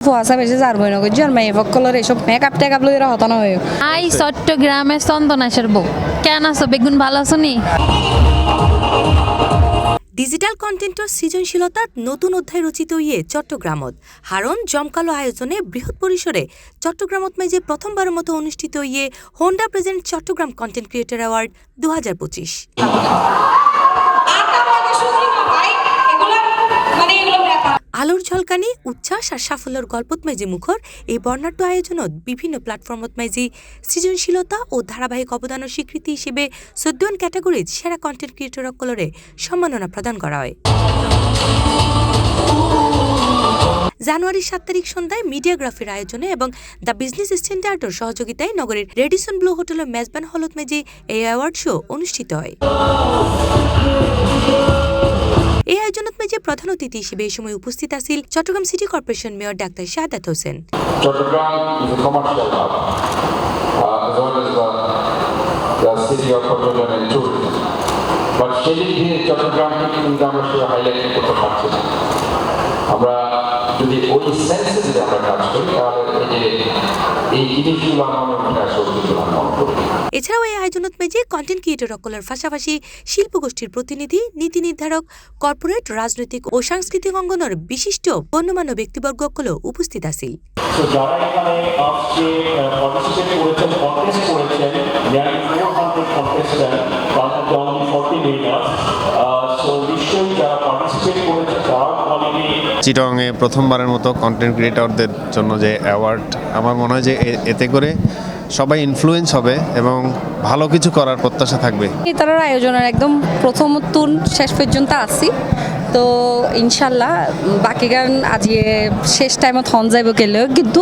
ফুয়াশা বেশি যারবই না করছি মেয়ে পক্ষলের এসব মেকআপ টেকআপ লইরা হতানো হয়ে আই চট্টগ্রামের চন্দনাশের বউ কেন আছো বেগুন ভালো আছো নি ডিজিটাল কন্টেন্টর সৃজনশীলতার নতুন অধ্যায় রচিত ইয়ে চট্টগ্রামত হারণ জমকালো আয়োজনে বৃহৎ পরিসরে চট্টগ্রামত মেজে প্রথমবারের মতো অনুষ্ঠিত ইয়ে Honda present Chattogram content creator award 2025। আলোর ঝলকানি উচ্ছ্বাস আর সাফল্যের গল্পত মেজি মুখর এই বর্ণাঢ্য আয়োজনত বিভিন্ন প্ল্যাটফর্মত মেজি সৃজনশীলতা ও ধারাবাহিক অবদানের স্বীকৃতি হিসেবে 14 ক্যাটাগরিজ সেরা কন্টেন্ট ক্রিয়েটর সকলরে সম্মাননা প্রদান করা হয়। জানুয়ারি 7 তারিখ সন্ধ্যায় মিডিয়াগ্রাফির আয়োজনে এবং দ্য বিজনেস স্ট্যান্ডার্ডের সহযোগিতায় নগরীর রেডিসন ব্লু হোটেলের মেজবান হলত মেজি এই অ্যাওয়ার্ড শো অনুষ্ঠিত হয়। এই আয়োজনত মেজে প্রধান অতিথি হিসেবে এই সময় উপস্থিত আছেন Chattogram city corporation mayor doctor Shahadat Hossain. Chattogram is a commercial hub, as well as the city of Chattogram and tourism. But সেদিক দিয়ে চট্টগ্রামকে কিন্তু আমরা সেটা হাইলাইট করতে পারছি না। আমরা যদি ওই সেন্সে যদি আমরা কাজ করি তাহলে এই জিনিসগুলো আমার মনে আসলে মনে করি। এছাড়াও এই আয়োজনত মেজে কন্টেন্ট ক্রিয়েটর সকলের পাশাপাশি শিল্পগোষ্ঠীর প্রতিনিধি, নীতি নির্ধারক, কর্পোরেট, রাজনৈতিক ও সাংস্কৃতিক অঙ্গনের বিশিষ্ট গণ্যমান্য ব্যক্তিবর্গগুলো উপস্থিত আছেন। যারা এখানে আজকে পার্টিসিপেট করেছেন, কন্টেস্ট করেছেন, nearly 400 contestants, তার মধ্যে only 40 winners. So নিশ্চয়ই যারা পার্টিসিপেট করেছে তারা অলরেডি চিটংয়ে প্রথমবারের মতো কন্টেন্ট ক্রিয়েটরদের জন্য যে অ্যাওয়ার্ড, আমার মনে হয় যে এতে করে সবাই ইনফ্লুয়েন্স হবে এবং ভালো কিছু করার প্রত্যাশা থাকবে। এই তার আয়োজনের একদম প্রথম তুন শেষ পর্যন্ত আছি, তো ইনশাল্লাহ বাকি গান আজকে শেষ টাইমত হন যাইব গেলেও কিন্তু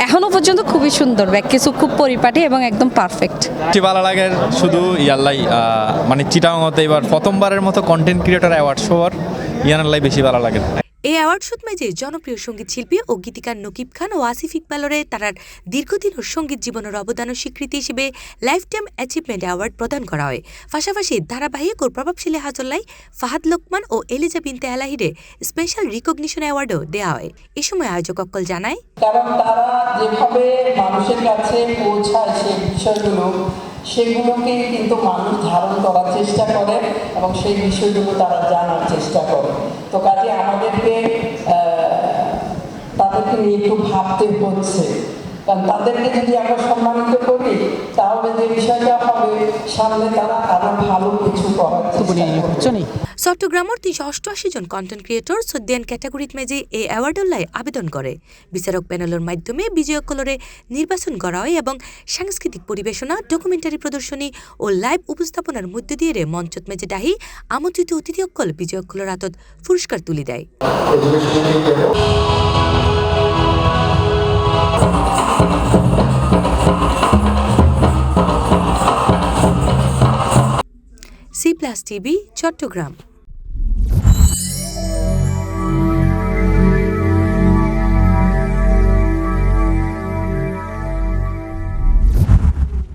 এখনো পর্যন্ত খুবই সুন্দর ব্যাগ কিছু খুব পরিপাটি এবং একদম পারফেক্ট। ভালো লাগে শুধু ইয়াল্লাই মানে চিটাংতে এবার প্রথমবারের মতো কন্টেন্ট ক্রিয়েটর অ্যাওয়ার্ড শোর ইয়ানাল্লাই বেশি ভালো লাগে। এই অ্যাওয়ার্ড শোত মেজে জনপ্রিয় সঙ্গীত শিল্পী ও গীতিকার নকিব খান ও আসিফ ইকবালরে তারার দীর্ঘদিনের সঙ্গীত জীবনের অবদানের স্বীকৃতি হিসেবে লাইফ টাইম অ্যাচিভমেন্ট অ্যাওয়ার্ড প্রদান করা হয়। পাশাপাশি ধারাবাহিক ও প্রভাবশালী হাজল্লাই ফাহাদ লোকমান ও এলিজা বিনতে আলাহিরে স্পেশাল রিকগনিশন অ্যাওয়ার্ডও দেওয়া হয়। এ সময় আয়োজক অক্কল জানায়, কারণ তারা যেভাবে মানুষের কাছে পৌঁছায় সেই বিষয়গুলো সেগুলোকে কিন্তু মানুষ ধারণ করার চেষ্টা করে এবং সেই বিষয়গুলো তারা জানার চেষ্টা করে। তো কাজে আমাদেরকে তাদেরকে নিয়ে একটু ভাবতে হচ্ছে, কারণ তাদেরকে যদি আমরা সম্মানিত করি তাহলে যে বিষয়টা হবে সামনে তারা আরো ভালো কিছু করার চেষ্টা করবে। চট্টগ্রামের 388 জন কন্টেন্ট ক্রিয়েটর 14 ক্যাটাগরিত মেজে এই অ্যাওয়ার্ডল্লাই আবেদন করে। বিচারক প্যানেলের মাধ্যমে বিজয়কলরে নির্বাচন করা হয় এবং সাংস্কৃতিক পরিবেশনা, ডকুমেন্টারি প্রদর্শনী ও লাইভ উপস্থাপনার মধ্য দিয়ে মঞ্চত মেজে ডাহি আমন্ত্রিত অতিথি অক্কল বিজয়কলর হাতত পুরস্কার তুলে দেয়। C+ TV Chittagong.